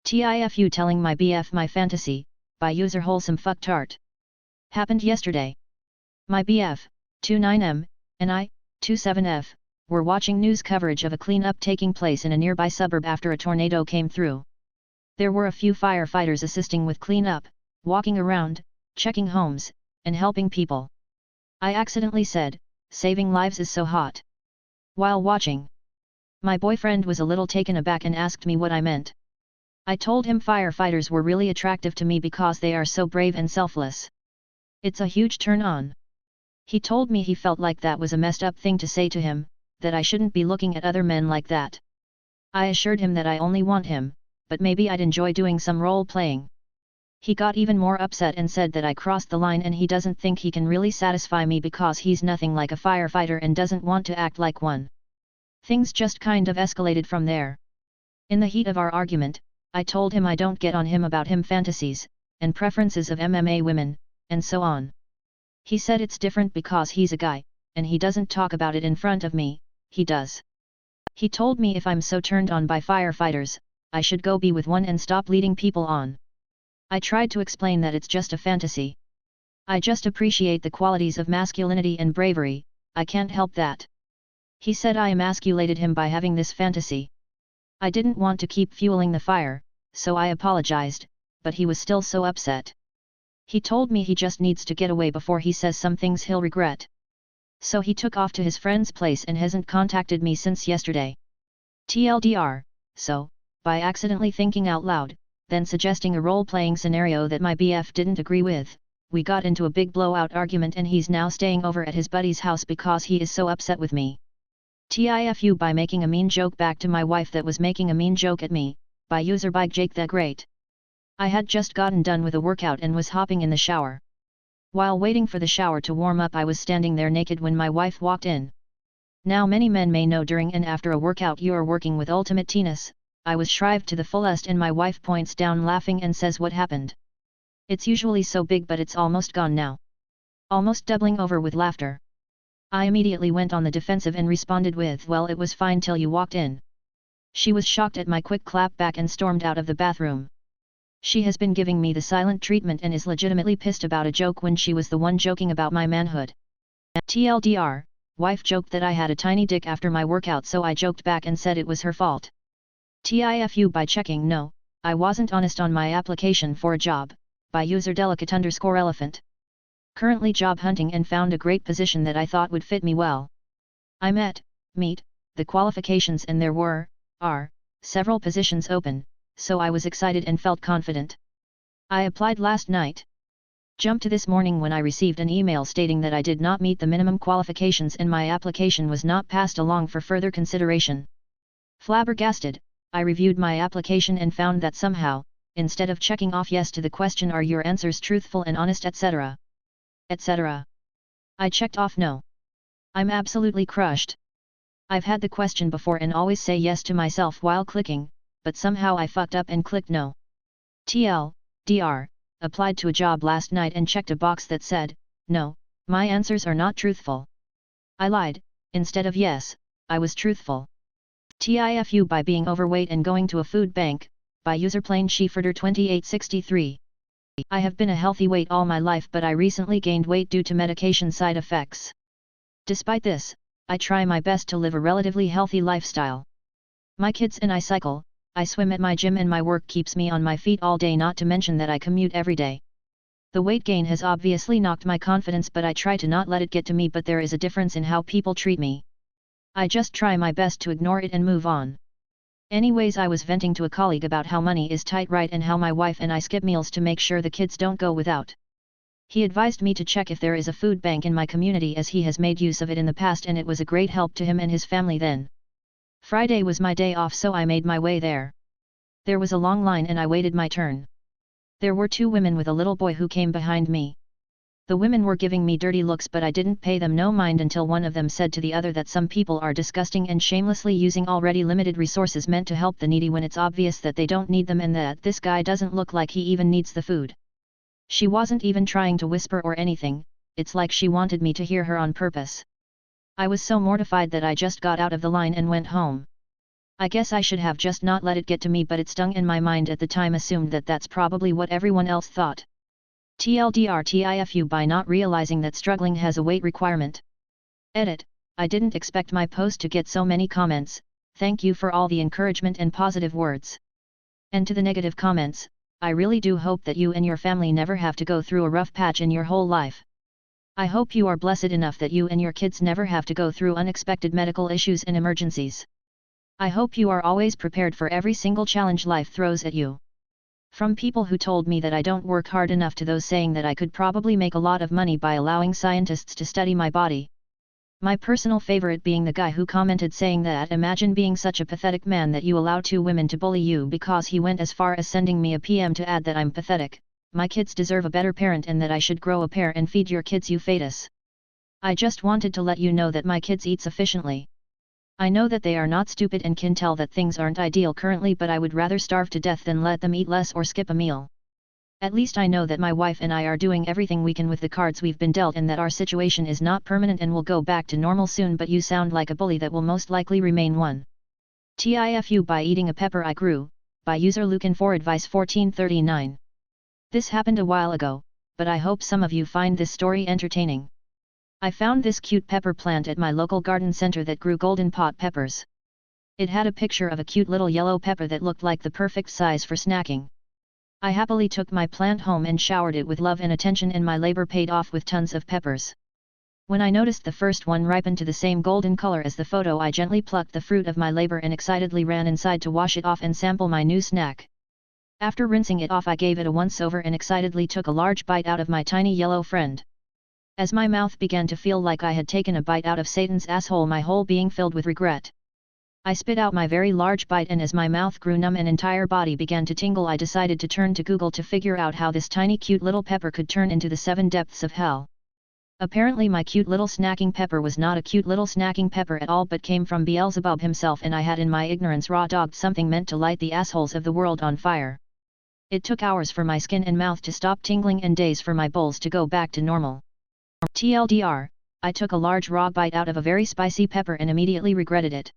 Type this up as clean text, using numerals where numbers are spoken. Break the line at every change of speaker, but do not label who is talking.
TIFU telling my BF my fantasy, by user wholesome fucktart. Happened yesterday. My BF, 29M, and I, 27F, were watching news coverage of a cleanup taking place in a nearby suburb after a tornado came through. There were a few firefighters assisting with cleanup, walking around, checking homes, and helping people. I accidentally said, saving lives is so hot. While watching, my boyfriend was a little taken aback and asked me what I meant. I told him firefighters were really attractive to me because they are so brave and selfless. It's a huge turn on. He told me he felt like that was a messed up thing to say to him, that I shouldn't be looking at other men like that. I assured him that I only want him, but maybe I'd enjoy doing some role playing. He got even more upset and said that I crossed the line and he doesn't think he can really satisfy me because he's nothing like a firefighter and doesn't want to act like one. Things just kind of escalated from there. In the heat of our argument, I told him I don't get on him about him fantasies, and preferences of MMA women, and so on. He said it's different because he's a guy, and he doesn't talk about it in front of me, he does. He told me if I'm so turned on by firefighters, I should go be with one and stop leading people on. I tried to explain that it's just a fantasy. I just appreciate the qualities of masculinity and bravery, I can't help that. He said I emasculated him by having this fantasy. I didn't want to keep fueling the fire, so I apologized, but he was still so upset. He told me he just needs to get away before he says some things he'll regret. So he took off to his friend's place and hasn't contacted me since yesterday. TLDR, so, by accidentally thinking out loud, then suggesting a role-playing scenario that my BF didn't agree with, we got into a big blowout argument and he's now staying over at his buddy's house because he is so upset with me. TIFU by making a mean joke back to my wife that was making a mean joke at me, by user by Jake the Great. I had just gotten done with a workout and was hopping in the shower. While waiting for the shower to warm up I was standing there naked when my wife walked in. Now many men may know during and after a workout you are working with ultimate teenness. I was shrived to the fullest and my wife points down laughing and says what happened. It's usually so big but it's almost gone now. Almost doubling over with laughter. I immediately went on the defensive and responded with well it was fine till you walked in. She was shocked at my quick clap back and stormed out of the bathroom. She has been giving me the silent treatment and is legitimately pissed about a joke when she was the one joking about my manhood. TLDR, wife joked that I had a tiny dick after my workout so I joked back and said it was her fault. TIFU by checking no, I wasn't honest on my application for a job, by user delicate_elephant. Currently job hunting and found a great position that I thought would fit me well. I meet, the qualifications and there are, several positions open, so I was excited and felt confident. I applied last night. Jump to this morning when I received an email stating that I did not meet the minimum qualifications and my application was not passed along for further consideration. Flabbergasted, I reviewed my application and found that somehow, instead of checking off yes to the question are your answers truthful and honest etc., I checked off no. I'm absolutely crushed. I've had the question before and always say yes to myself while clicking, but somehow I fucked up and clicked no. TLDR, applied to a job last night and checked a box that said, no, my answers are not truthful. I lied, instead of yes, I was truthful. TIFU by being overweight and going to a food bank, by user plain Schieferder 2863. I have been a healthy weight all my life but I recently gained weight due to medication side effects. Despite this, I try my best to live a relatively healthy lifestyle. My kids and I cycle, I swim at my gym and my work keeps me on my feet all day not to mention that I commute every day. The weight gain has obviously knocked my confidence but I try to not let it get to me but there is a difference in how people treat me. I just try my best to ignore it and move on. Anyways I was venting to a colleague about how money is tight right and how my wife and I skip meals to make sure the kids don't go without. He advised me to check if there is a food bank in my community as he has made use of it in the past and it was a great help to him and his family then. Friday was my day off so I made my way there. There was a long line and I waited my turn. There were two women with a little boy who came behind me. The women were giving me dirty looks but I didn't pay them no mind until one of them said to the other that some people are disgusting and shamelessly using already limited resources meant to help the needy when it's obvious that they don't need them and that this guy doesn't look like he even needs the food. She wasn't even trying to whisper or anything, it's like she wanted me to hear her on purpose. I was so mortified that I just got out of the line and went home. I guess I should have just not let it get to me, but it stung in my mind at the time, assumed that that's probably what everyone else thought. TLDR TIFU by not realizing that struggling has a weight requirement. Edit, I didn't expect my post to get so many comments, thank you for all the encouragement and positive words. And to the negative comments, I really do hope that you and your family never have to go through a rough patch in your whole life. I hope you are blessed enough that you and your kids never have to go through unexpected medical issues and emergencies. I hope you are always prepared for every single challenge life throws at you. From people who told me that I don't work hard enough to those saying that I could probably make a lot of money by allowing scientists to study my body. My personal favorite being the guy who commented saying that imagine being such a pathetic man that you allow 2 women to bully you, because he went as far as sending me a PM to add that I'm pathetic. My kids deserve a better parent and that I should grow a pair and feed your kids, you fetus. I just wanted to let you know that my kids eat sufficiently. I know that they are not stupid and can tell that things aren't ideal currently, but I would rather starve to death than let them eat less or skip a meal. At least I know that my wife and I are doing everything we can with the cards we've been dealt, and that our situation is not permanent and will go back to normal soon, but you sound like a bully that will most likely remain one. TIFU by eating a pepper I grew, by user Lucan4 advice 1439. This happened a while ago, but I hope some of you find this story entertaining. I found this cute pepper plant at my local garden center that grew golden pot peppers. It had a picture of a cute little yellow pepper that looked like the perfect size for snacking. I happily took my plant home and showered it with love and attention, and my labor paid off with tons of peppers. When I noticed the first one ripened to the same golden color as the photo, I gently plucked the fruit of my labor and excitedly ran inside to wash it off and sample my new snack. After rinsing it off, I gave it a once-over and excitedly took a large bite out of my tiny yellow friend. As my mouth began to feel like I had taken a bite out of Satan's asshole, my whole being filled with regret. I spit out my very large bite, and as my mouth grew numb and entire body began to tingle, I decided to turn to Google to figure out how this tiny cute little pepper could turn into the 7 depths of hell. Apparently my cute little snacking pepper was not a cute little snacking pepper at all, but came from Beelzebub himself, and I had in my ignorance raw dogged something meant to light the assholes of the world on fire. It took hours for my skin and mouth to stop tingling and days for my bowels to go back to normal. TLDR, I took a large raw bite out of a very spicy pepper and immediately regretted it.